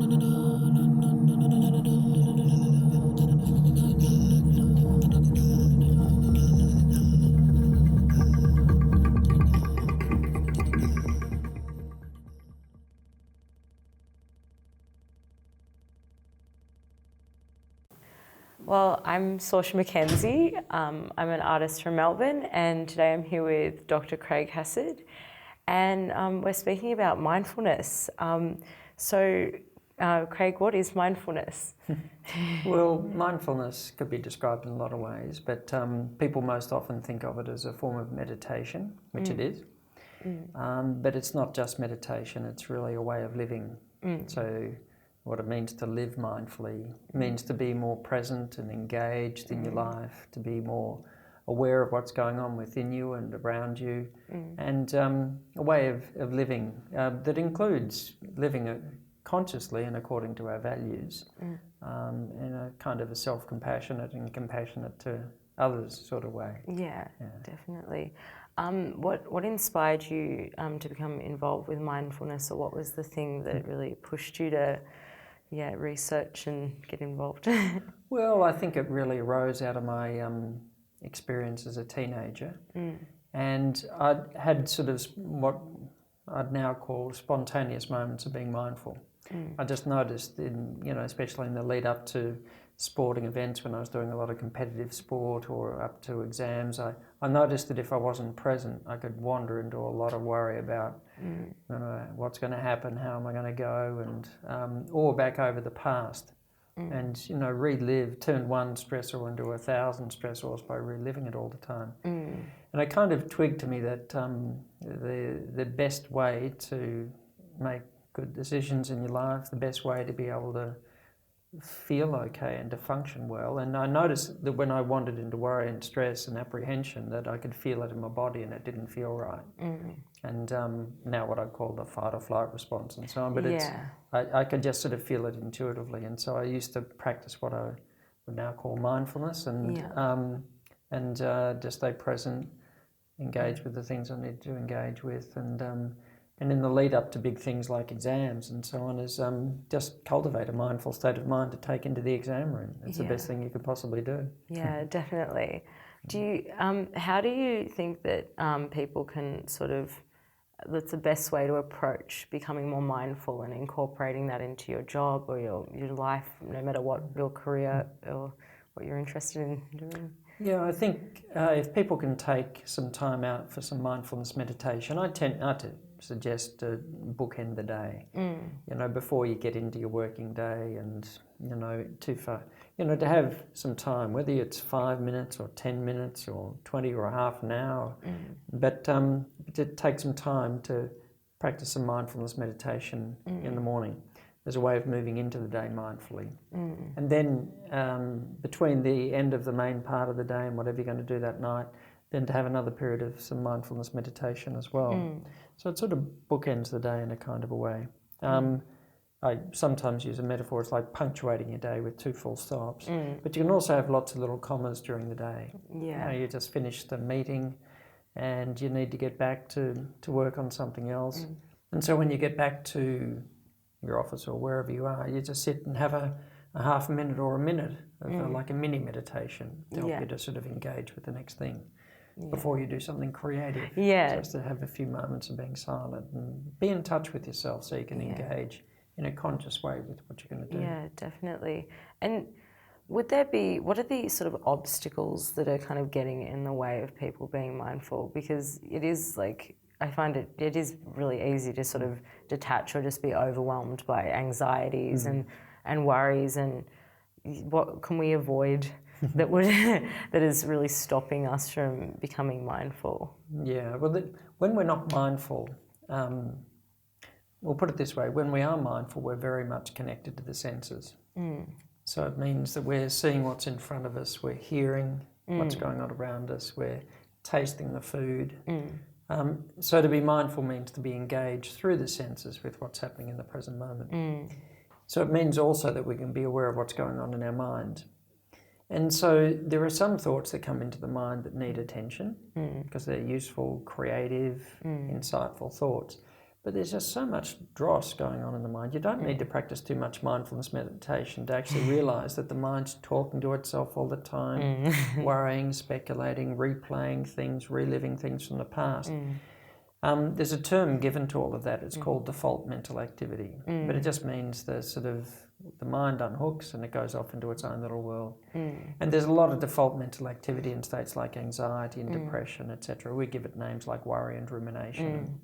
Well, I'm Sorcha Mackenzie. I'm an artist from Melbourne, and today I'm here with Dr. Craig Hassad, and we're speaking about mindfulness. Craig, what is mindfulness? Well, mindfulness could be described in a lot of ways, but people most often think of it as a form of meditation, which it is. But it's not just meditation, it's really a way of living. So what it means to live mindfully means to be more present and engaged in your life, to be more aware of what's going on within you and around you, and a way of living that includes living consciously and according to our values, in a kind of a self-compassionate and compassionate to others sort of way. Yeah. Definitely. What inspired you to become involved with mindfulness, or what was the thing that really pushed you to research and get involved? Well, I think it really arose out of my experience as a teenager, and I'd had sort of what I'd now call spontaneous moments of being mindful. I just noticed especially in the lead up to sporting events, when I was doing a lot of competitive sport or up to exams, I noticed that if I wasn't present, I could wander into a lot of worry about what's going to happen, how am I going to go, and or back over the past, and relive, turn one stressor into 1,000 stressors by reliving it all the time. And it kind of twigged to me that the best way to make good decisions in your life, the best way to be able to feel okay and to function well. And I noticed that when I wandered into worry and stress and apprehension, that I could feel it in my body and it didn't feel right. And now what I call the fight or flight response and so on, but I could just sort of feel it intuitively. And so I used to practice what I would now call mindfulness, and just stay present, engage with the things I need to engage with, and in the lead up to big things like exams and so on, is just cultivate a mindful state of mind to take into the exam room. It's the best thing you could possibly do. Yeah, definitely. Do you? How do you think that people can that's the best way to approach becoming more mindful and incorporating that into your job or your life, no matter what your career or what you're interested in doing? Yeah, I think if people can take some time out for some mindfulness meditation, I tend to suggest to bookend the day, before you get into your working day, and too far, to have some time, whether it's 5 minutes or 10 minutes or 20 or a half an hour, but to take some time to practice some mindfulness meditation in the morning as a way of moving into the day mindfully. And then between the end of the main part of the day and whatever you're going to do that night, then to have another period of some mindfulness meditation as well. So it sort of bookends the day in a kind of a way. I sometimes use a metaphor, it's like punctuating your day with 2 full stops. But you can also have lots of little commas during the day. Yeah. You just finished the meeting and you need to get back to work on something else. And so when you get back to your office or wherever you are, you just sit and have a half a minute or a minute of like a mini meditation to help you to sort of engage with the next thing before you do something creative. Just to have a few moments of being silent and be in touch with yourself so you can engage in a conscious way with what you're going to do. Yeah, definitely. And what are the sort of obstacles that are kind of getting in the way of people being mindful? Because it is I find it is really easy to sort of detach or just be overwhelmed by anxieties and worries, and what can we avoid that is really stopping us from becoming mindful? Yeah, well, when we're not mindful, we'll put it this way, when we are mindful, we're very much connected to the senses. So it means that we're seeing what's in front of us, we're hearing what's going on around us, we're tasting the food. So to be mindful means to be engaged through the senses with what's happening in the present moment. So it means also that we can be aware of what's going on in our mind. And so there are some thoughts that come into the mind that need attention because they're useful, creative, insightful thoughts. But there's just so much dross going on in the mind. You don't need to practice too much mindfulness meditation to actually realise that the mind's talking to itself all the time, worrying, speculating, replaying things, reliving things from the past. There's a term given to all of that. It's called default mental activity. But it just means the mind unhooks and it goes off into its own little world. And there's a lot of default mental activity in states like anxiety and depression, etc. We give it names like worry and rumination.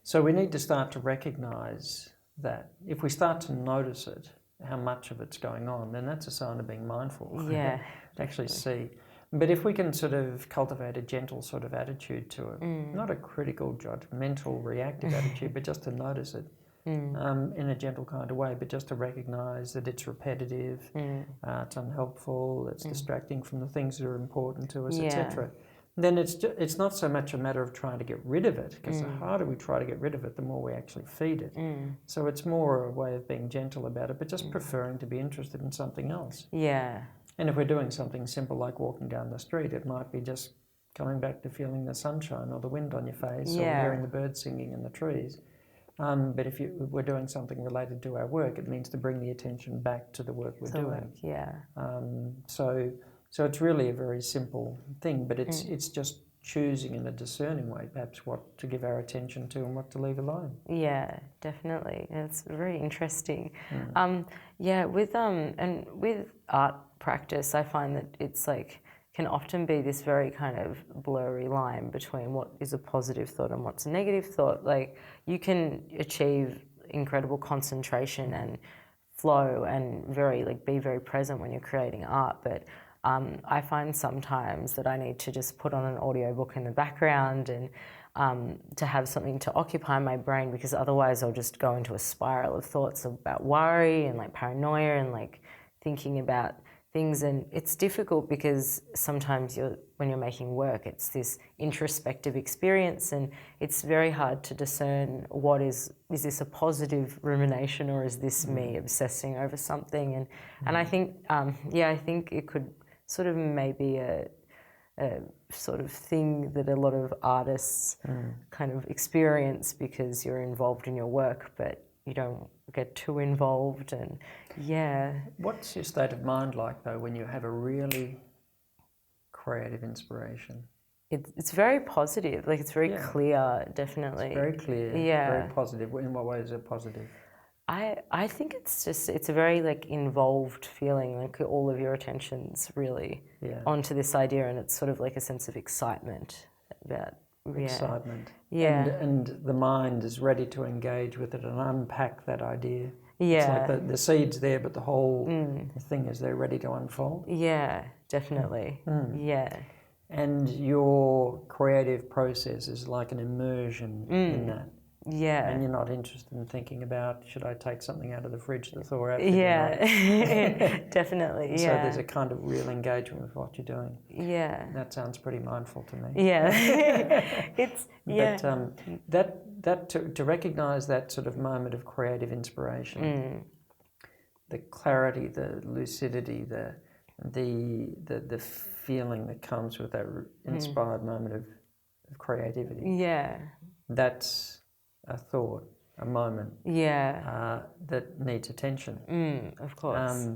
So we need to start to recognise that. If we start to notice it, how much of it's going on, then that's a sign of being mindful. Yeah. To actually see. But if we can sort of cultivate a gentle sort of attitude to it, not a critical, judgmental, reactive attitude, but just to notice it in a gentle kind of way, but just to recognise that it's repetitive, it's unhelpful, it's distracting from the things that are important to us, etc. Then it's not so much a matter of trying to get rid of it, because the harder we try to get rid of it, the more we actually feed it. So it's more a way of being gentle about it, but just preferring to be interested in something else. Yeah. And if we're doing something simple like walking down the street, it might be just coming back to feeling the sunshine or the wind on your face or hearing the birds singing in the trees. But if we're doing something related to our work, it means to bring the attention back to the work we're doing. So it's really a very simple thing, but it's just choosing in a discerning way, perhaps what to give our attention to and what to leave alone. Yeah, definitely. It's very interesting. With art practice, I find that it's like can often be this very kind of blurry line between what is a positive thought and what's a negative thought. Like you can achieve incredible concentration and flow and be very present when you're creating art, but I find sometimes that I need to just put on an audiobook in the background and to have something to occupy my brain, because otherwise I'll just go into a spiral of thoughts about worry and like paranoia and like thinking about things. And it's difficult because sometimes when you're making work, it's this introspective experience and it's very hard to discern what is this a positive rumination or is this me obsessing over something? And I think, I think it could sort of maybe a sort of thing that a lot of artists kind of experience because you're involved in your work, but you don't get too involved. And What's your state of mind like though when you have a really creative inspiration? It's very positive, like it's very clear, definitely. It's very clear, very positive. In what way is it positive? I think it's a very like involved feeling, like all of your attention's really onto this idea, and it's sort of like a sense of excitement about excitement. And the mind is ready to engage with it and unpack that idea. It's like the seed's there, but the whole thing is there ready to unfold. Yeah, definitely. And your creative process is like an immersion in that. Yeah. And you're not interested in thinking about, should I take something out of the fridge to thaw out? Definitely, So there's a kind of real engagement with what you're doing. Yeah. That sounds pretty mindful to me. Yeah. But to recognise that sort of moment of creative inspiration, the clarity, the lucidity, the feeling that comes with that inspired moment of creativity. Yeah. That's a thought, a moment that needs attention. Of course.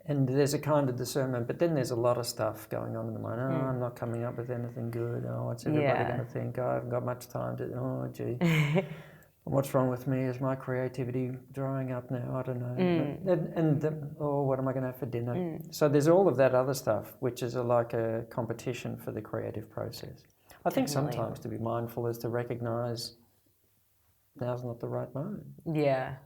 And there's a kind of discernment, but then there's a lot of stuff going on in the mind. Oh, I'm not coming up with anything good. Oh, what's everybody going to think? Oh, I haven't got much time to, oh, gee. What's wrong with me? Is my creativity drying up now? I don't know. What am I going to have for dinner? So there's all of that other stuff, which is like a competition for the creative process. I think sometimes to be mindful is to recognise now's not the right moment. Yeah.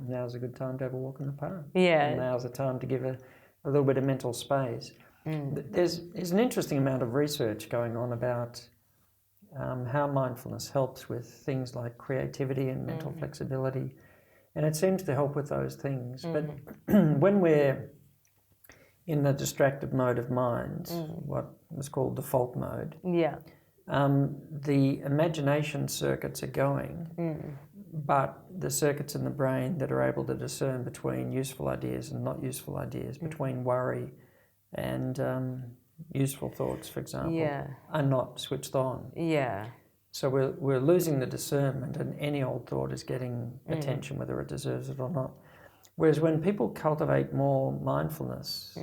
Now's a good time to have a walk in the park. Yeah. And now's the time to give a little bit of mental space. There's an interesting amount of research going on about how mindfulness helps with things like creativity and mental flexibility. And it seems to help with those things. But when we're in the distracted mode of mind, what was called default mode, the imagination circuits are going, but the circuits in the brain that are able to discern between useful ideas and not useful ideas, between worry and useful thoughts, for example, are not switched on. So we're losing the discernment, and any old thought is getting attention, whether it deserves it or not. Whereas when people cultivate more mindfulness,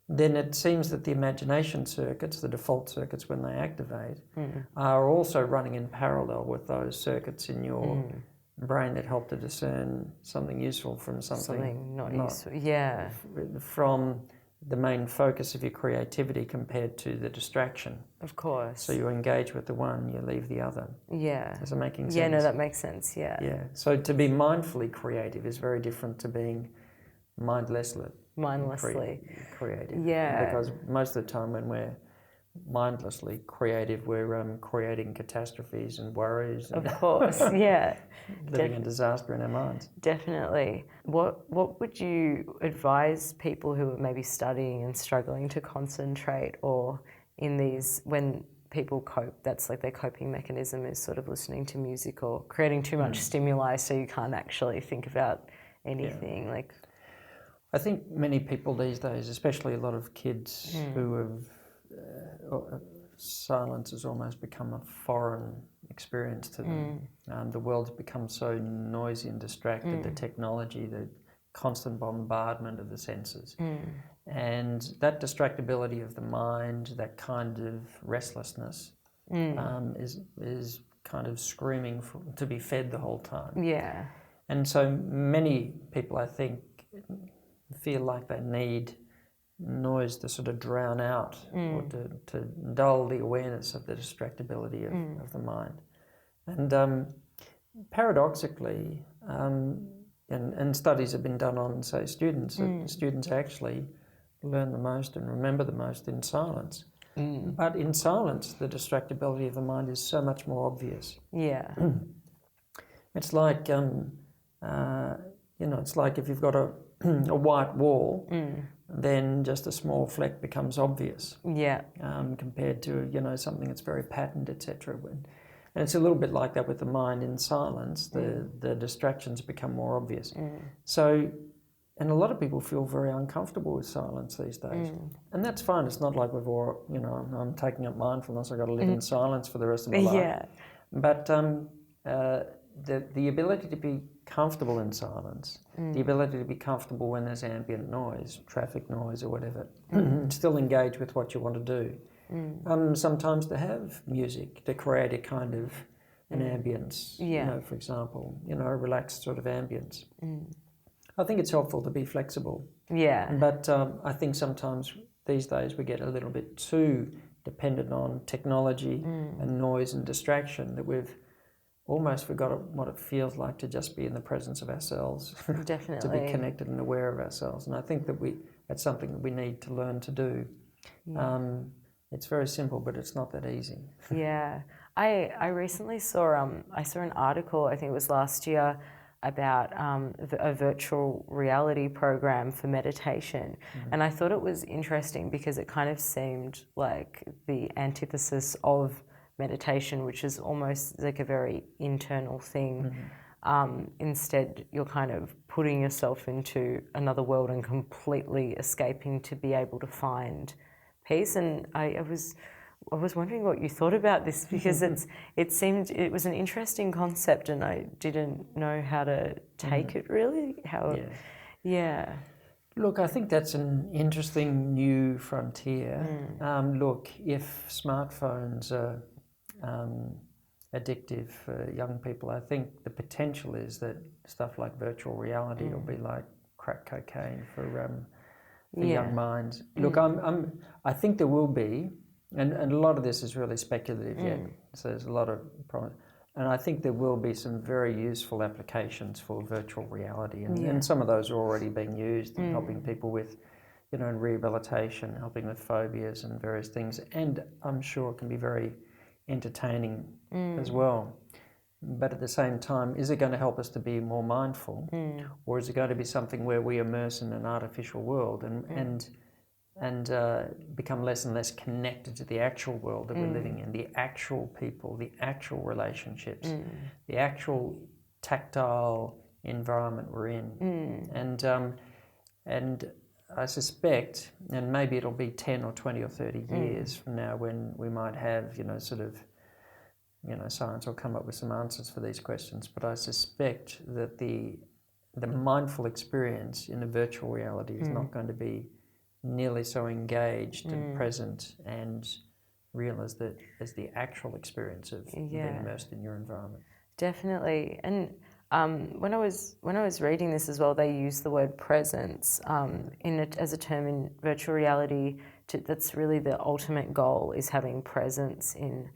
then it seems that the imagination circuits, the default circuits when they activate, are also running in parallel with those circuits in your brain that help to discern something useful from something not useful. Yeah. From the main focus of your creativity compared to the distraction. Of course. So you engage with the one, you leave the other. Yeah. Is it making sense? Yeah, no, that makes sense, yeah. Yeah. So to be mindfully creative is very different to being mindlessly creative. Yeah. Because most of the time when we're mindlessly creative, we're creating catastrophes and worries. Of course, yeah. Living a disaster in our minds. Definitely. What would you advise people who are maybe studying and struggling to concentrate, or in these, when people cope, that's like their coping mechanism is sort of listening to music or creating too much stimuli so you can't actually think about anything? Like, I think many people these days, especially a lot of kids who have silence has almost become a foreign experience to them. The world's become so noisy and distracted, the technology, the constant bombardment of the senses. And that distractibility of the mind, that kind of restlessness is kind of screaming to be fed the whole time. Yeah. And so many people, I think, feel like they need noise to sort of drown out or to dull the awareness of the distractibility of the mind. And paradoxically, and studies have been done on, say, students, that students actually learn the most and remember the most in silence. But in silence, the distractibility of the mind is so much more obvious. Yeah. It's like, it's like if you've got a white wall, then just a small fleck becomes obvious. Yeah. Compared to, something that's very patterned, etc. And it's a little bit like that with the mind in silence. The distractions become more obvious. So, and a lot of people feel very uncomfortable with silence these days. And that's fine. It's not like we've all, I'm taking up mindfulness, I've got to live in silence for the rest of my life. Yeah. But the ability to be comfortable in silence, the ability to be comfortable when there's ambient noise, traffic noise or whatever, still engage with what you want to do. Sometimes to have music, to create a kind of an ambience, for example, a relaxed sort of ambience. I think it's helpful to be flexible. Yeah. But I think sometimes these days we get a little bit too dependent on technology and noise and distraction that we've almost forgot what it feels like to just be in the presence of ourselves. Definitely. To be connected and aware of ourselves. And I think that that's something that we need to learn to do. Yeah. It's very simple, but it's not that easy. Yeah. I recently saw an article, I think it was last year, about a virtual reality program for meditation. And I thought it was interesting because it kind of seemed like the antithesis of meditation, which is almost like a very internal thing. Instead, you're kind of putting yourself into another world and completely escaping to be able to find peace. And I was wondering what you thought about this, because it was an interesting concept, and I didn't know how to take it really. Yeah. Look, I think that's an interesting new frontier. Look, if smartphones are addictive for young people, I think the potential is that stuff like virtual reality will be like crack cocaine for young minds. Look, I think there will be, and a lot of this is really speculative yet, so there's a lot of promise. And I think there will be some very useful applications for virtual reality, and some of those are already being used in helping people with, in rehabilitation, helping with phobias and various things. And I'm sure it can be very entertaining as well. But at the same time, is it going to help us to be more mindful, or is it going to be something where we immerse in an artificial world and become less and less connected to the actual world that we're living in, the actual people, the actual relationships, the actual tactile environment we're in. And I suspect, and maybe it'll be 10 or 20 or 30 years from now, when we might have, sort of science will come up with some answers for these questions, but I suspect that the mindful experience in a virtual reality is not going to be nearly so engaged and present and real as the actual experience of being immersed in your environment. Definitely. And when I was reading this as well, they use the word presence as a term in virtual reality. That's really the ultimate goal, is having presence in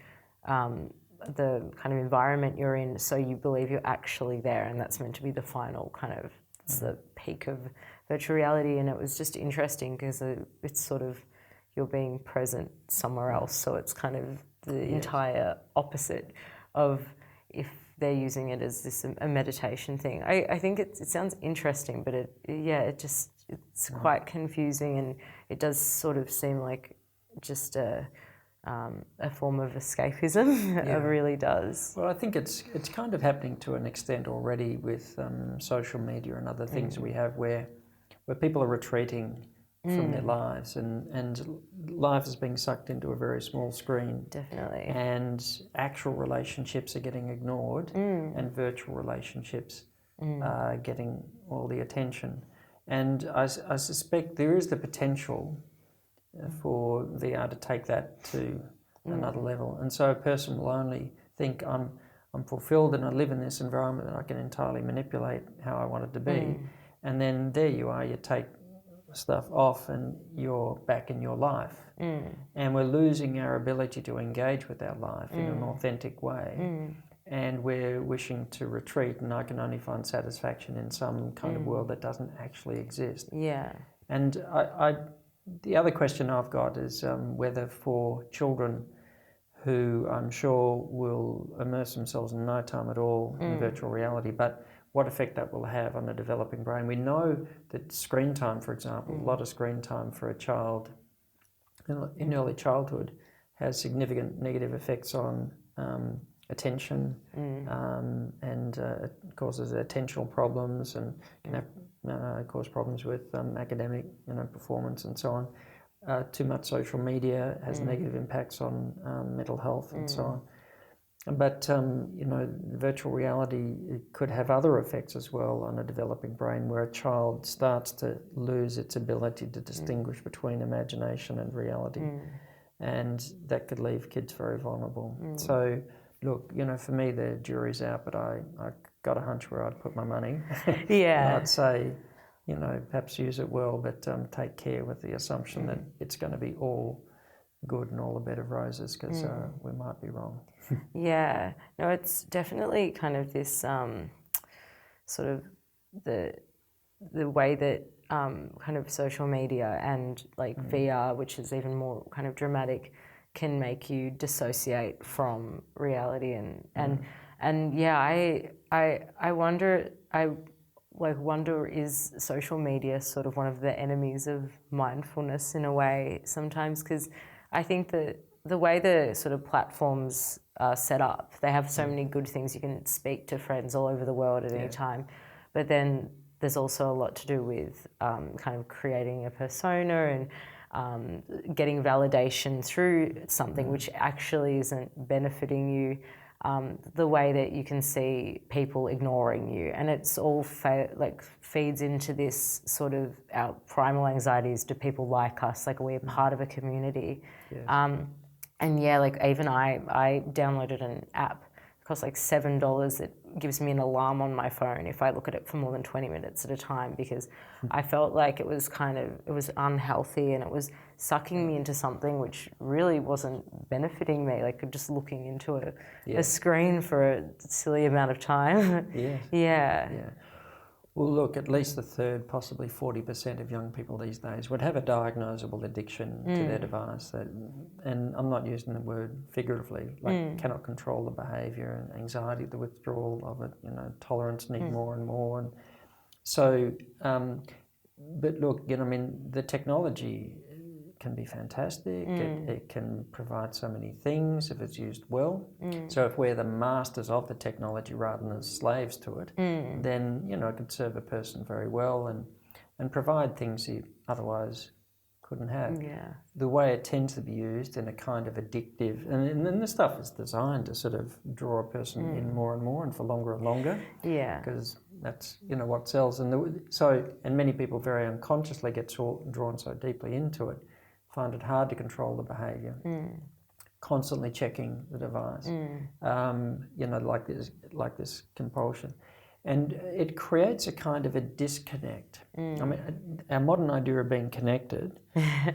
the kind of environment you're in, so you believe you're actually there, and that's meant to be the final kind of, it's the peak of virtual reality. And it was just interesting because it's sort of, you're being present somewhere else, so it's kind of the entire opposite of if they're using it as this a meditation thing. I think it sounds interesting, but it's quite confusing, and it does sort of seem like just a form of escapism. It really does. Well, I think it's kind of happening to an extent already with social media and other things we have where people are retreating from their lives, and life is being sucked into a very small screen. Definitely. And actual relationships are getting ignored, and virtual relationships are getting all the attention. And I suspect there is the potential for VR to take that to another level. And so a person will only think, I'm fulfilled and I live in this environment and I can entirely manipulate how I want it to be. And then there you are, you take stuff off and you're back in your life. And we're losing our ability to engage with our life in an authentic way. And we're wishing to retreat, and I can only find satisfaction in some kind of world that doesn't actually exist. Yeah. And the other question I've got is whether for children who I'm sure will immerse themselves in no time at all in virtual reality, but what effect that will have on the developing brain. We know that screen time, for example, a lot of screen time for a child in early childhood has significant negative effects on attention, and it causes attentional problems, and can have, cause problems with academic performance and so on. Too much social media has negative impacts on mental health and so on. But virtual reality could have other effects as well on a developing brain, where a child starts to lose its ability to distinguish between imagination and reality, and that could leave kids very vulnerable. So, look, for me the jury's out, but I got a hunch where I'd put my money. Yeah. I'd say, perhaps use it well, but take care with the assumption that it's going to be all good and all a bed of roses, because we might be wrong. Yeah, no, it's definitely kind of this sort of the way that kind of social media and like VR, which is even more kind of dramatic, can make you dissociate from reality, and yeah, I wonder, is social media sort of one of the enemies of mindfulness in a way sometimes? Because I think that the way the sort of platforms are set up, they have so many good things. You can speak to friends all over the world at any time, but then there's also a lot to do with kind of creating a persona and getting validation through something which actually isn't benefiting you. The way that you can see people ignoring you, and it's all feeds into this sort of our primal anxieties. Do people like us? Like, are we a part of a community? Yes. And yeah, like even I downloaded an app. It costs like $7. It gives me an alarm on my phone if I look at it for more than 20 minutes at a time, because I felt like it was unhealthy, and it was sucking me into something which really wasn't benefiting me, like just looking into a screen for a silly amount of time. Yeah. Well, look, at least a third, possibly 40% of young people these days would have a diagnosable addiction to their device. And I'm not using the word figuratively, cannot control the behaviour, and anxiety, the withdrawal of it, tolerance, need more and more. And so, but look, the technology can be fantastic. It can provide so many things if it's used well. So if we're the masters of the technology rather than slaves to it, then it could serve a person very well and provide things you otherwise couldn't have. Yeah. The way it tends to be used in a kind of addictive, and then the stuff is designed to sort of draw a person in more and more and for longer and longer. Yeah. Because that's, you know, what sells. And and many people very unconsciously get drawn so deeply into it, find it hard to control the behaviour. Constantly checking the device, you know, like this compulsion. And it creates a kind of a disconnect. I mean, our modern idea of being connected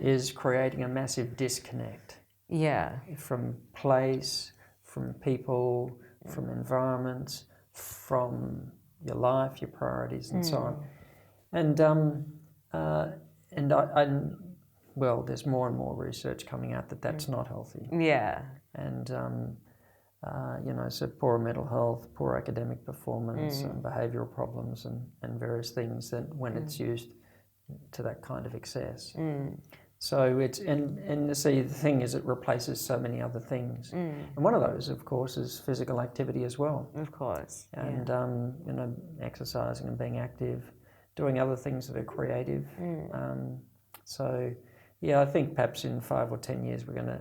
is creating a massive disconnect. Yeah. From place, from people, from environments, from your life, your priorities, and so on. And well, there's more and more research coming out that that's not healthy. Yeah. And you know, so poor mental health, poor academic performance, and behavioural problems, and various things that when it's used to that kind of excess. So it's and see, the thing is, it replaces so many other things, and one of those, of course, is physical activity as well. Of course. And you know, exercising and being active, doing other things that are creative. So yeah, I think perhaps in 5 or 10 years we're going to,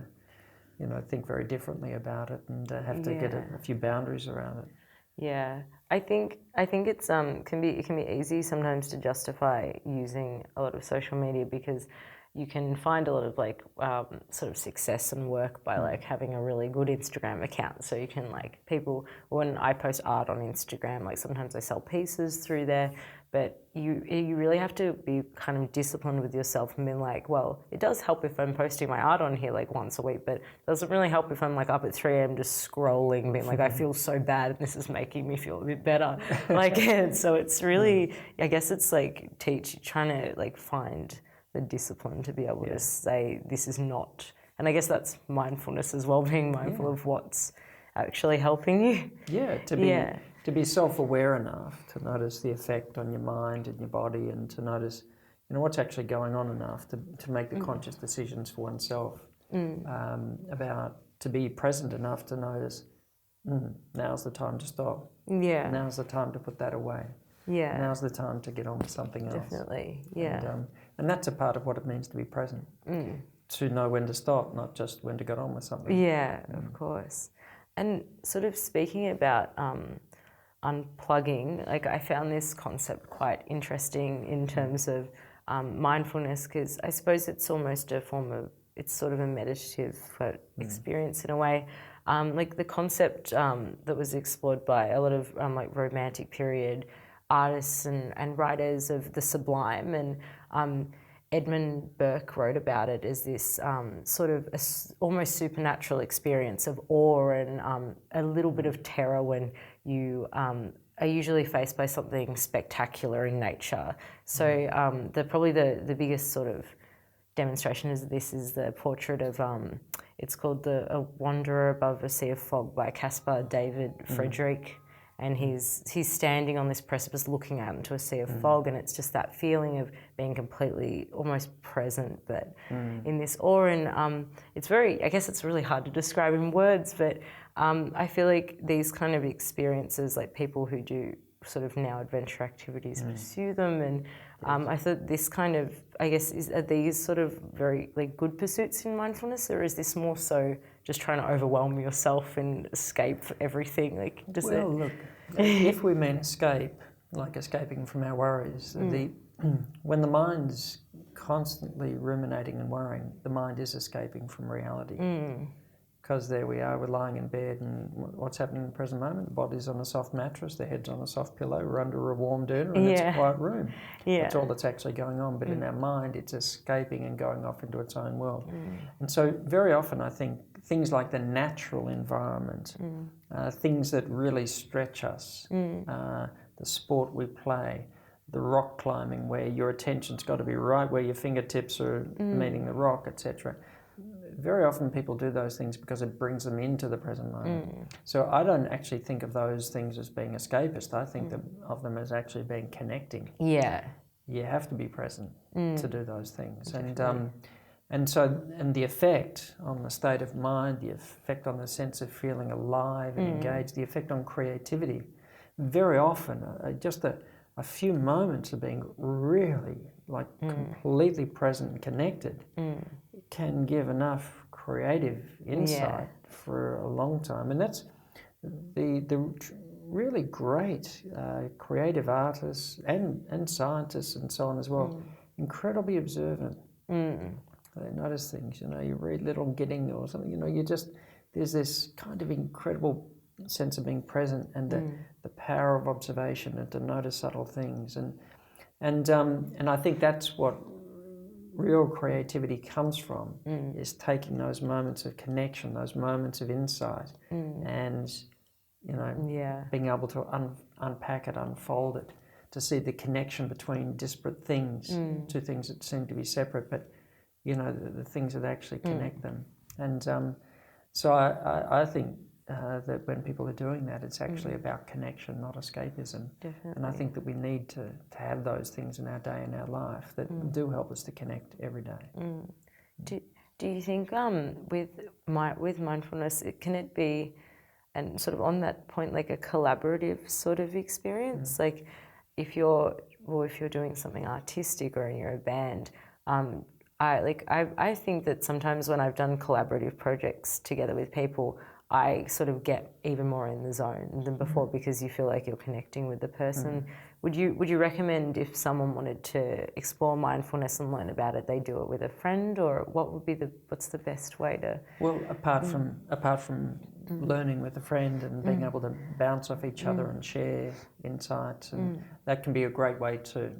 you know, think very differently about it and have to get a few boundaries around it. Yeah, I think it's can be easy sometimes to justify using a lot of social media because you can find a lot of like sort of success and work by like having a really good Instagram account. So you can like when I post art on Instagram, like sometimes I sell pieces through there, but you really have to be kind of disciplined with yourself and being like, well, it does help if I'm posting my art on here like once a week, but it doesn't really help if I'm like up at 3 a.m. just scrolling, being like, I feel so bad and this is making me feel a bit better. Like, so it's really, I guess it's like trying to like find the discipline to be able to say this is not, and I guess that's mindfulness as well, being mindful of what's actually helping you. Yeah, to be self-aware enough to notice the effect on your mind and your body, and to notice, you know, what's actually going on enough to make the conscious decisions for oneself. About to be present enough to notice, now's the time to stop. Yeah. Now's the time to put that away. Yeah. Now's the time to get on with something else. Definitely. Yeah. And that's a part of what it means to be present. To know when to stop, not just when to get on with something. Yeah, of course. And sort of speaking about unplugging, like I found this concept quite interesting in terms of mindfulness, because I suppose it's almost a form of, it's sort of a meditative experience in a way. Like the concept that was explored by a lot of like romantic period artists and writers of the sublime, and Edmund Burke wrote about it as this sort of almost supernatural experience of awe and a little bit of terror when you are usually faced by something spectacular in nature. So probably the biggest sort of demonstration is the portrait of it's called A Wanderer Above a Sea of Fog by Caspar David Friedrich. And he's standing on this precipice looking out into a sea of fog, and it's just that feeling of being completely almost present, but in this awe. And it's very, I guess it's really hard to describe in words, but I feel like these kind of experiences, like people who do sort of now adventure activities pursue them, and I thought this kind of, I guess, are these sort of very like good pursuits in mindfulness, or is this more so just trying to overwhelm yourself and escape everything? Like, look, if we mean escape, like escaping from our worries, when the mind's constantly ruminating and worrying, the mind is escaping from reality. Because there we are, we're lying in bed, and what's happening in the present moment? The body's on a soft mattress, the head's on a soft pillow, we're under a warm dinner, and it's a quiet room. That's all that's actually going on. But in our mind, it's escaping and going off into its own world. And so very often I think things like the natural environment, things that really stretch us, the sport we play, the rock climbing where your attention's got to be right where your fingertips are meeting the rock, etc. Very often people do those things because it brings them into the present moment. So I don't actually think of those things as being escapist. I think of them as actually being connecting. Yeah. You have to be present to do those things. And the effect on the state of mind, the effect on the sense of feeling alive and engaged, the effect on creativity, very often just a a few moments of being really like completely present and connected can give enough creative insight for a long time. And that's the really great creative artists and scientists and so on as well, incredibly observant. They notice things, you read Little Gidding or something, there's this kind of incredible sense of being present and the power of observation and to notice subtle things. And I think that's what real creativity comes from, is taking those moments of connection, those moments of insight, and being able to unpack it, unfold it, to see the connection between disparate things, two things that seem to be separate, but the things that actually connect them. And so I think that when people are doing that, it's actually about connection, not escapism. Definitely. And I think that we need to have those things in our day and our life that do help us to connect every day. Do you think with mindfulness, can it be, and sort of on that point, like a collaborative sort of experience? Like if you're doing something artistic or you're a band, I think that sometimes when I've done collaborative projects together with people, I sort of get even more in the zone than before because you feel like you're connecting with the person. Would you recommend, if someone wanted to explore mindfulness and learn about it, they do it with a friend, or what's the best way to? Well, apart from learning with a friend and being able to bounce off each other and share insights, and that can be a great way to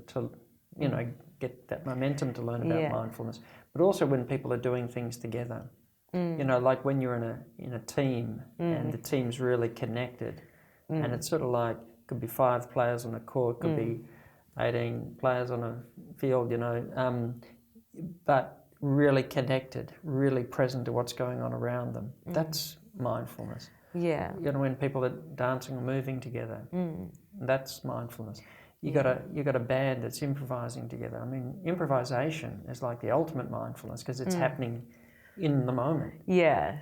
get that momentum to learn about mindfulness. But also when people are doing things together, like when you're in a team and the team's really connected, and it's sort of like, could be 5 players on a court, could be 18 players on a field, but really connected, really present to what's going on around them. That's mindfulness. Yeah. When people are dancing or moving together, that's mindfulness. You got a band that's improvising together. I mean, improvisation is like the ultimate mindfulness because it's happening in the moment. Yeah.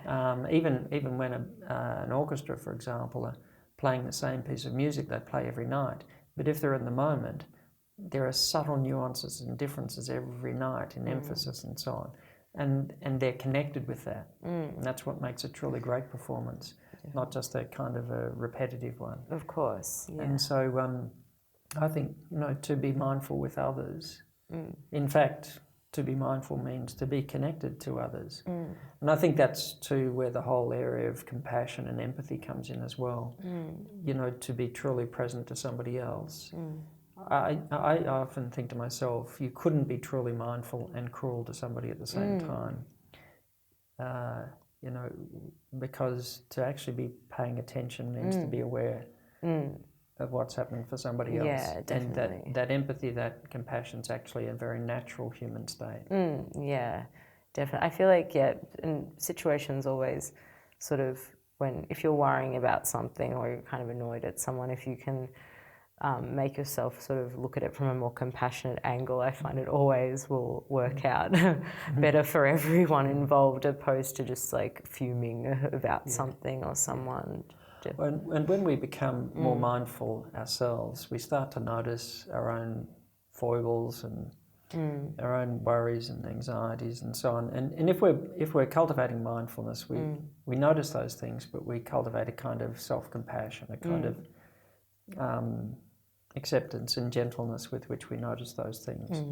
Even when an orchestra, for example, are playing the same piece of music they play every night, but if they're in the moment, there are subtle nuances and differences every night in emphasis and so on, and they're connected with that, and that's what makes a truly great performance, not just a kind of a repetitive one. Of course. Yeah. And so I think to be mindful with others. In fact, to be mindful means to be connected to others. And I think that's too where the whole area of compassion and empathy comes in as well. To be truly present to somebody else. I often think to myself, you couldn't be truly mindful and cruel to somebody at the same time. Because to actually be paying attention means to be aware of what's happening for somebody else. Yeah, definitely. And that empathy, that compassion is actually a very natural human state. Yeah, definitely. I feel like, in situations always sort of if you're worrying about something or you're kind of annoyed at someone, if you can make yourself sort of look at it from a more compassionate angle, I find it always will work out better for everyone involved, opposed to just like fuming about something or someone. And when we become more mindful ourselves, we start to notice our own foibles and our own worries and anxieties and so on. And if we're cultivating mindfulness, we notice those things, but we cultivate a kind of self-compassion, a kind of acceptance and gentleness with which we notice those things.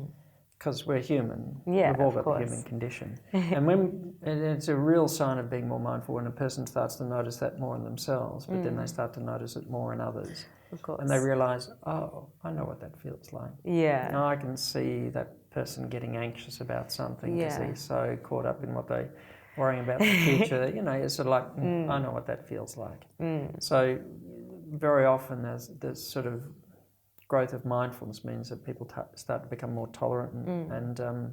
Because we're human. We've all got the human condition. And it's a real sign of being more mindful when a person starts to notice that more in themselves, but then they start to notice it more in others. Of course. And they realise, oh, I know what that feels like. Yeah. Now I can see that person getting anxious about something because they're so caught up in what they're worrying about the future. It's sort of like, I know what that feels like. So very often there's sort of growth of mindfulness means that people start to become more tolerant and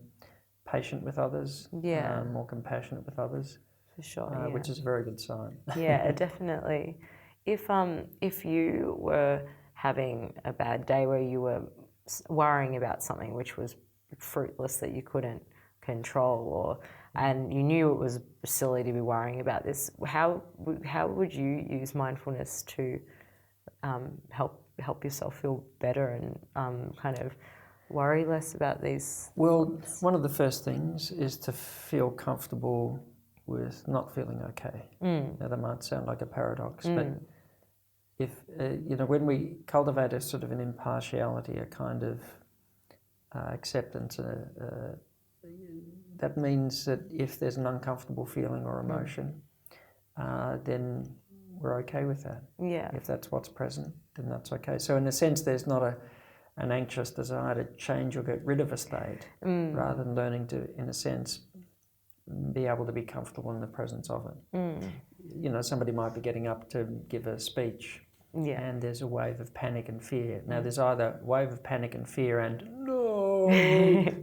patient with others, more compassionate with others. For sure, which is a very good sign. Yeah, definitely. If you were having a bad day where you were worrying about something which was fruitless that you couldn't control, and you knew it was silly to be worrying about this, how would you use mindfulness to help help yourself feel better and kind of worry less about these? Well, thoughts? one of the first things is to feel comfortable with not feeling okay. Now, that might sound like a paradox, but if, when we cultivate a sort of an impartiality, a kind of acceptance, that means that if there's an uncomfortable feeling or emotion, then we're okay with that. Yeah. If that's what's present, then that's okay. So in a sense, there's not an anxious desire to change or get rid of a state, rather than learning to, in a sense, be able to be comfortable in the presence of it. Somebody might be getting up to give a speech, and there's a wave of panic and fear. Now, there's either a wave of panic and fear and no,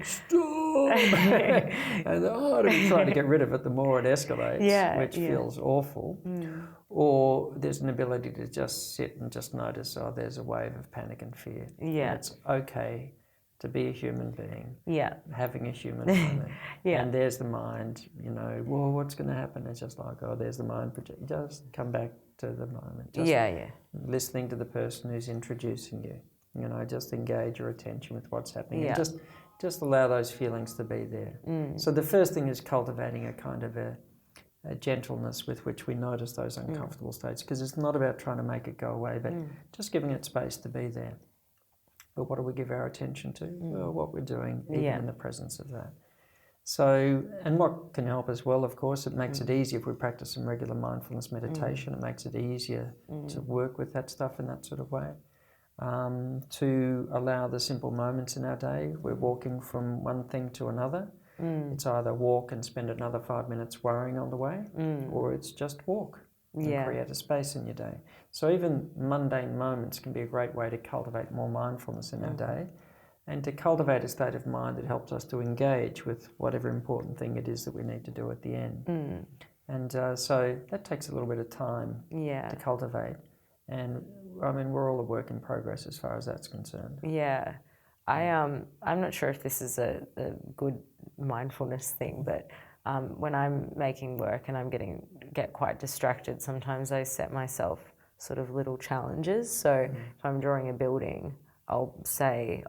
stop, and the harder we try to get rid of it, the more it escalates, which feels awful. Or there's an ability to just sit and just notice, there's a wave of panic and fear. Yeah. And it's okay to be a human being, having a human moment. And there's the mind, well, what's going to happen? It's just like, there's the mind project. Just come back to the moment. Just listening to the person who's introducing you. Just engage your attention with what's happening. And just allow those feelings to be there. So the first thing is cultivating a kind of a gentleness with which we notice those uncomfortable states, because it's not about trying to make it go away, but just giving it space to be there. But what do we give our attention to? Well, what we're doing, even in the presence of that. So, and what can help as well, of course, it makes it easier if we practice some regular mindfulness meditation. It makes it easier to work with that stuff in that sort of way. To allow the simple moments in our day. We're walking from one thing to another. It's either walk and spend another 5 minutes worrying on the way, or it's just walk and create a space in your day. So even mundane moments can be a great way to cultivate more mindfulness in our day, and to cultivate a state of mind that helps us to engage with whatever important thing it is that we need to do at the end. And so that takes a little bit of time to cultivate. And I mean, we're all a work in progress as far as that's concerned. Yeah. I'm not sure if this is a good mindfulness thing, but when I'm making work and I'm get quite distracted, sometimes I set myself sort of little challenges. So if I'm drawing a building, I'll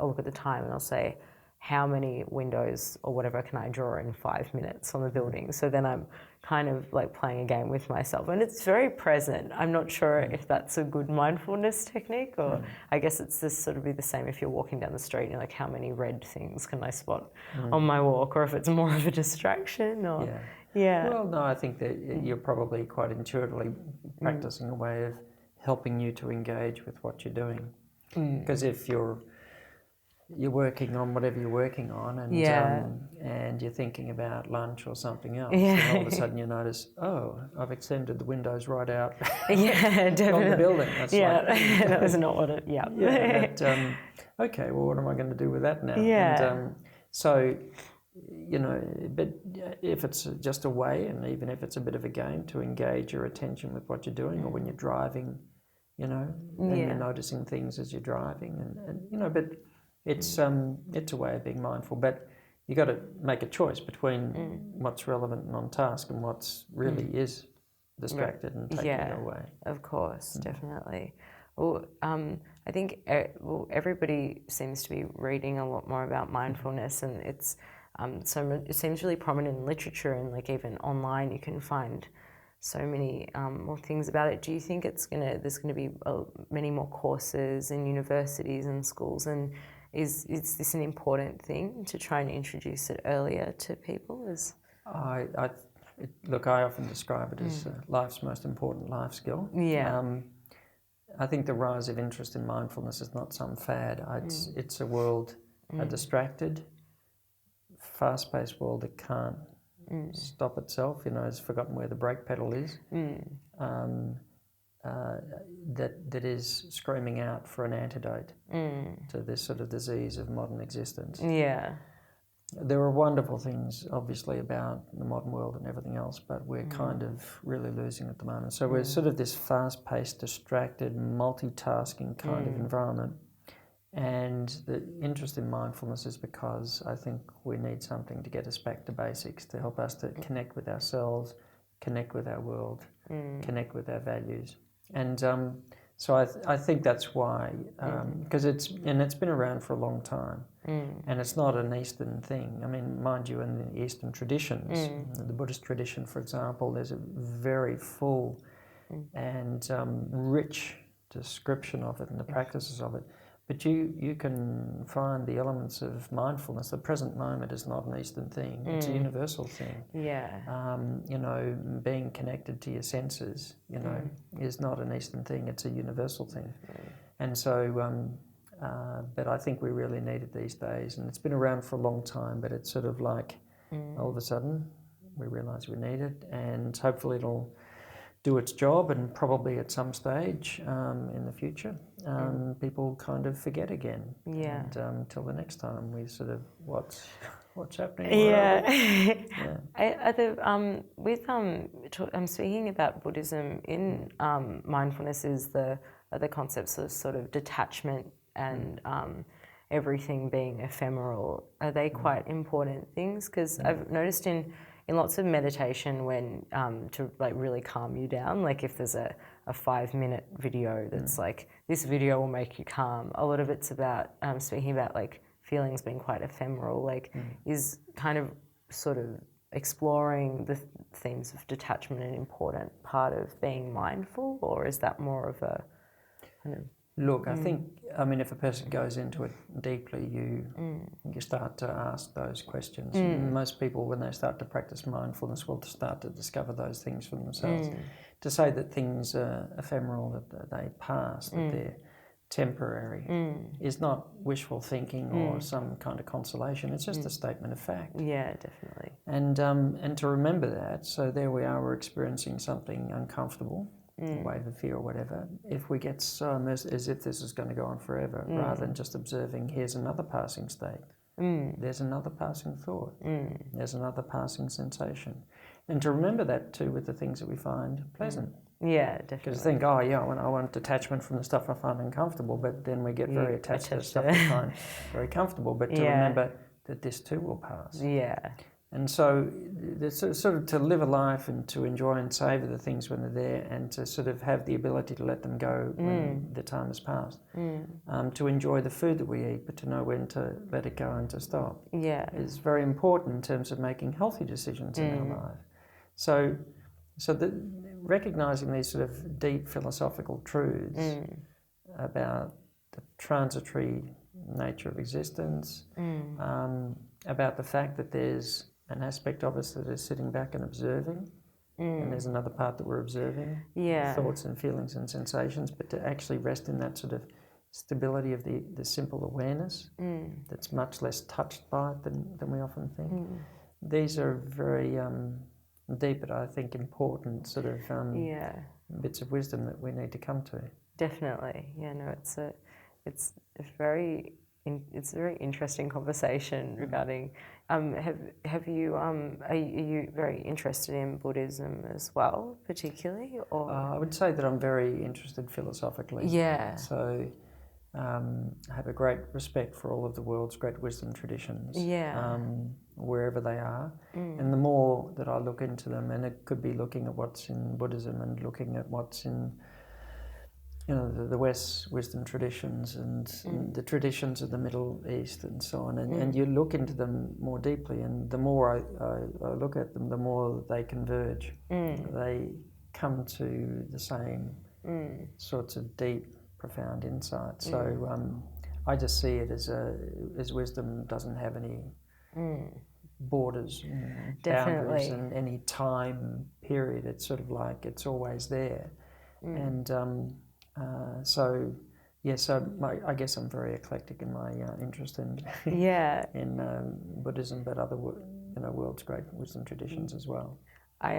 look at the time and I'll say, how many windows or whatever can I draw in 5 minutes on the building? So then I'm kind of like playing a game with myself, and it's very present. I'm not sure if that's a good mindfulness technique, or I guess it's just sort of be the same if you're walking down the street and you're like, how many red things can I spot on my walk, or if it's more of a distraction, or Well, no, I think that you're probably quite intuitively practicing a way of helping you to engage with what you're doing. Because if you're working on whatever you're working on, and you're thinking about lunch or something else, then all of a sudden you notice, I've extended the windows right out from the building. That's that was not what it. Okay, well, what am I going to do with that now? And, so, but if it's just a way, and even if it's a bit of a game, to engage your attention with what you're doing, or when you're driving, and you're noticing things as you're driving, and but it's a way of being mindful. But you got to make a choice between what's relevant and on task, and what's really is distracted and taking it away. Of course, definitely. Well, I think everybody seems to be reading a lot more about mindfulness, and it seems really prominent in literature, and like even online you can find so many more things about it. Do you think there's going to be many more courses in universities and schools, and is this an important thing to try and introduce it earlier to people? Look, I often describe it as life's most important life skill. I think the rise of interest in mindfulness is not some fad. It's a world, a distracted, fast-paced world that can't stop itself. It's forgotten where the brake pedal is. That is screaming out for an antidote to this sort of disease of modern existence. There are wonderful things, obviously, about the modern world and everything else, but we're kind of really losing at the moment. So we're sort of this fast-paced, distracted, multitasking kind of environment. And the interest in mindfulness is because I think we need something to get us back to basics, to help us to connect with ourselves, connect with our world, connect with our values. And So I think that's why, because it's been around for a long time, and it's not an Eastern thing. I mean, mind you, in the Eastern traditions, the Buddhist tradition, for example, there's a very full and rich description of it and the practices of it. But you can find the elements of mindfulness. The present moment is not an Eastern thing. It's a universal thing. Yeah. You know, being connected to your senses, you know, is not an Eastern thing. It's a universal thing. And so, but I think we really need it these days. And it's been around for a long time, but it's sort of like all of a sudden we realise we need it, and hopefully it'll do its job, and probably at some stage in the future, people kind of forget again. Yeah. And until the next time, we sort of what's happening. Yeah. Yeah. I'm speaking about Buddhism in mindfulness is the concepts of sort of detachment and everything being ephemeral. Are they quite important things? Because I've noticed in lots of meditation, when to like really calm you down, like if there's a 5-minute video that's like, this video will make you calm, a lot of it's about speaking about like feelings being quite ephemeral, like is kind of sort of exploring the themes of detachment an important part of being mindful, or is that more of a kind of... Look, I think, I mean, if a person goes into it deeply, you start to ask those questions. Most people, when they start to practice mindfulness, will start to discover those things for themselves. To say that things are ephemeral, that they pass, that they're temporary, is not wishful thinking or some kind of consolation. It's just a statement of fact. Yeah, definitely. And to remember that, so there we are, we're experiencing something uncomfortable, a wave of fear or whatever. If we get so immersed as if this is going to go on forever, rather than just observing, here's another passing state, there's another passing thought, there's another passing sensation. And to remember that too with the things that we find pleasant. Yeah, definitely. Because think, oh yeah, I want detachment from the stuff I find uncomfortable, but then we get very attached to the stuff we find very comfortable. But to remember that this too will pass. Yeah. And so sort of to live a life and to enjoy and savour the things when they're there, and to sort of have the ability to let them go when the time has passed. To enjoy the food that we eat, but to know when to let it go and to stop. Yeah. Is very important in terms of making healthy decisions in our life. So recognising these sort of deep philosophical truths about the transitory nature of existence, about the fact that there's an aspect of us that is sitting back and observing, and there's another part that we're observing, thoughts and feelings and sensations, but to actually rest in that sort of stability of the simple awareness that's much less touched by it than we often think. These are very deep, but I think important sort of bits of wisdom that we need to come to. Definitely. Yeah, no, it's a very interesting conversation regarding. Are you very interested in Buddhism as well, particularly, or? I would say that I'm very interested philosophically. Yeah. So I have a great respect for all of the world's great wisdom traditions. Yeah. Wherever they are, and the more that I look into them, and it could be looking at what's in Buddhism and looking at what's in, you know, the West's wisdom traditions and the traditions of the Middle East and so on, and you look into them more deeply, and the more I look at them, the more they converge. They come to the same sorts of deep, profound insights. So I just see it as wisdom doesn't have any borders, boundaries, and any time period. It's sort of like it's always there, and so I guess I'm very eclectic in my interest in Buddhism, but other world's great wisdom traditions as well. I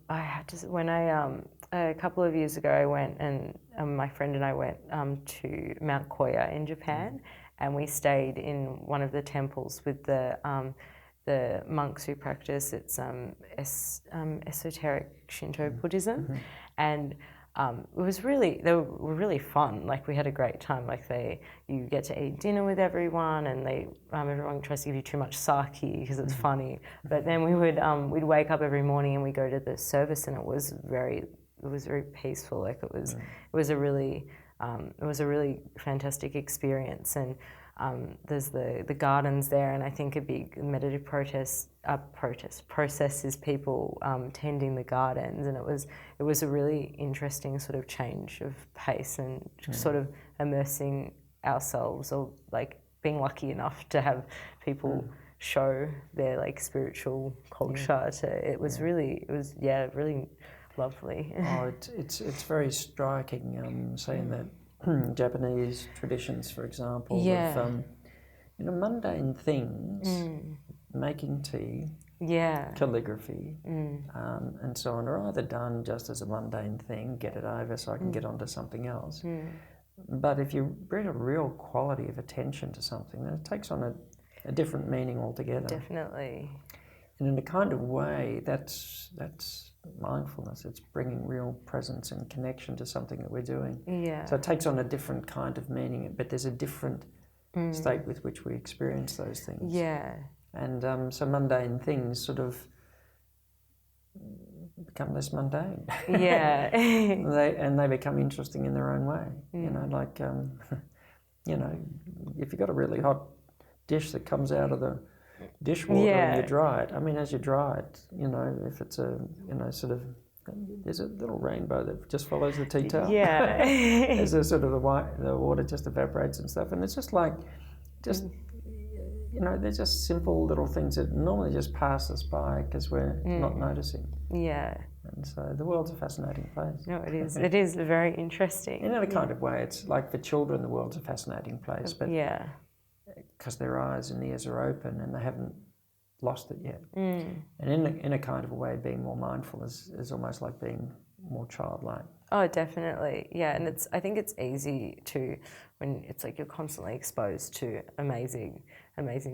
had to, when a couple of years ago I went, and my friend and I went to Mount Koya in Japan, and we stayed in one of the temples with the monks who practice esoteric Shinto Buddhism, and they were really fun. Like, we had a great time. Like, you get to eat dinner with everyone, and everyone tries to give you too much sake because it's funny. But then we'd wake up every morning and we go to the service, and it was very peaceful. Like, it was a really it was a really fantastic experience. And there's the gardens there, and I think a big meditative process is people tending the gardens, and it was a really interesting sort of change of pace and sort of immersing ourselves, or like being lucky enough to have people show their like spiritual culture to it was really lovely. Oh, it's very striking, saying that Japanese traditions, for example, of mundane things, making tea, calligraphy, and so on, are either done just as a mundane thing, get it over so I can get onto something else. But if you bring a real quality of attention to something, then it takes on a different meaning altogether. Definitely. And in a kind of way, that's mindfulness. It's bringing real presence and connection to something that we're doing. Yeah. So it takes on a different kind of meaning, but there's a different state with which we experience those things. Yeah. And so mundane things sort of become less mundane. Yeah. and they become interesting in their own way. Like, if you've got a really hot dish that comes out of the dishwater and you dry it. I mean, as you dry it, if it's there's a little rainbow that just follows the tea towel. Yeah. There's a sort of the water just evaporates and stuff, and it's just like, they're just simple little things that normally just pass us by because we're not noticing. Yeah. And so the world's a fascinating place. No, it is. It is very interesting. In a kind of way, it's like for children, the world's a fascinating place, but because their eyes and ears are open and they haven't lost it yet. And in a kind of a way, being more mindful is almost like being more childlike. Oh, definitely. Yeah, and I think it's easy to, when it's like you're constantly exposed to amazing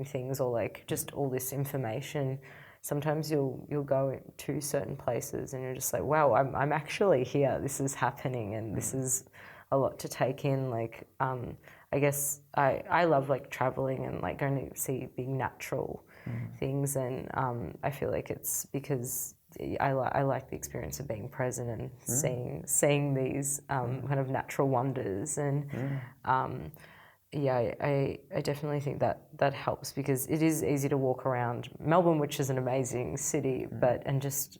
things, or like just all this information. Sometimes you'll go to certain places and you're just like, wow, I'm actually here. This is happening, and this is a lot to take in. Like, I guess I love like traveling and like going to see big natural things, and I feel like it's because I like the experience of being present and seeing these kind of natural wonders, and I definitely think that helps, because it is easy to walk around Melbourne, which is an amazing city, and just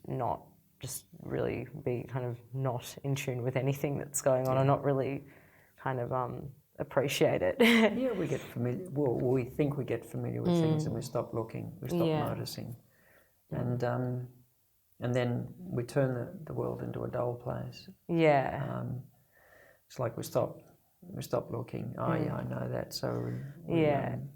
really be kind of not in tune with anything that's going on, or not really kind of appreciate it. Yeah, we get familiar. Well, we think we get familiar with things, and we stop looking, we stop noticing, and then we turn the world into a dull place. Yeah. It's like we stop looking. Oh yeah, I know that. So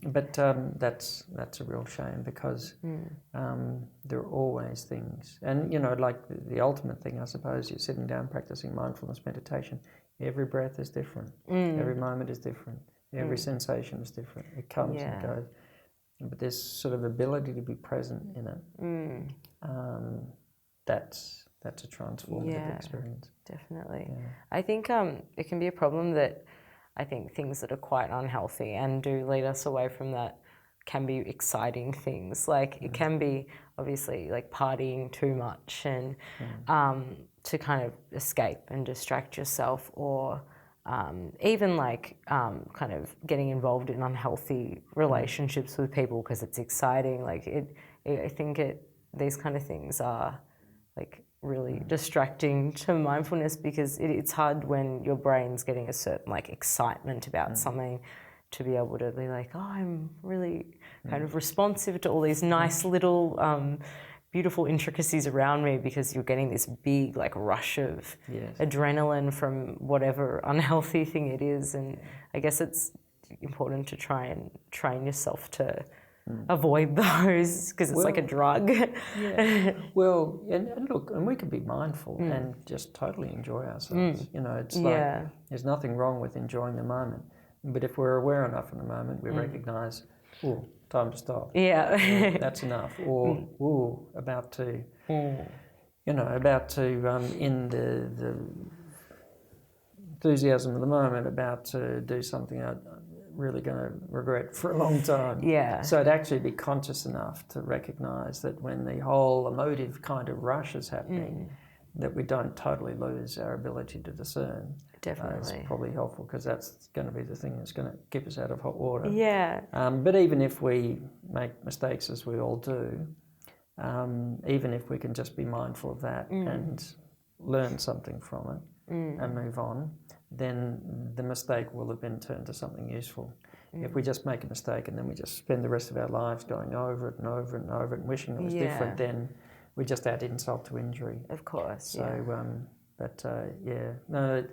but that's a real shame, because there are always things, and like the ultimate thing, I suppose, you're sitting down practicing mindfulness meditation. Every breath is different. Every moment is different. Every sensation is different. It comes and goes. But this sort of ability to be present in it, that's a transformative experience. Definitely. Yeah. I think it can be a problem that I think things that are quite unhealthy and do lead us away from that can be exciting things. Like it can be obviously like partying too much and to kind of escape and distract yourself, or even like kind of getting involved in unhealthy relationships with people because it's exciting. Like I think these kind of things are like really distracting to mindfulness, because it's hard when your brain's getting a certain like excitement about something to be able to be like, oh, I'm really kind of responsive to all these nice little beautiful intricacies around me, because you're getting this big like rush of adrenaline from whatever unhealthy thing it is. And I guess it's important to try and train yourself to avoid those, because it's like a drug. Well, and look, and we can be mindful and just totally enjoy ourselves. It's like there's nothing wrong with enjoying the moment, but if we're aware enough in the moment, we recognise, oh, time to stop. Yeah, or, that's enough. Or about to, in the enthusiasm of the moment, about to do something I'm really going to regret for a long time. Yeah. So to actually be conscious enough to recognise that when the whole emotive kind of rush is happening, that we don't totally lose our ability to discern. Definitely. Is probably helpful, because that's going to be the thing that's going to keep us out of hot water. Yeah. But even if we make mistakes, as we all do, even if we can just be mindful of that and learn something from it and move on, then the mistake will have been turned to something useful. If we just make a mistake and then we just spend the rest of our lives going over it and over it and over it and wishing it was different, then we just add insult to injury. Of course. So, no,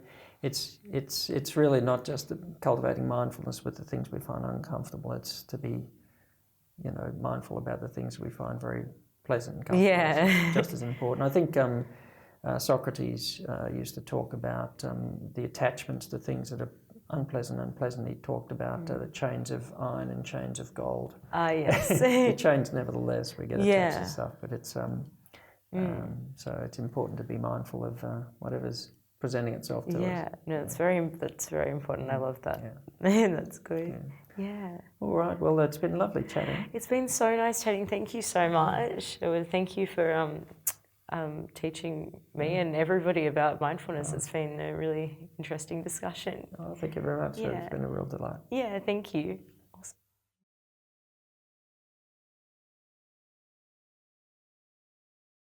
it's really not just cultivating mindfulness with the things we find uncomfortable. It's to be, mindful about the things we find very pleasant and comfortable. Yeah. It's just as important. I think Socrates used to talk about the attachments to things that are unpleasant. He talked about the chains of iron and chains of gold. Ah, yes. The chains, nevertheless, we get attached to stuff, but it's so it's important to be mindful of whatever's presenting itself to us. Yeah, no, that's very important. I love that. Yeah. That's good. Yeah. All right. Well, it's been lovely chatting. It's been so nice chatting. Thank you so much. Thank you for teaching me and everybody about mindfulness. It's been a really interesting discussion. Oh, thank you very much. Yeah. It's been a real delight. Yeah, thank you.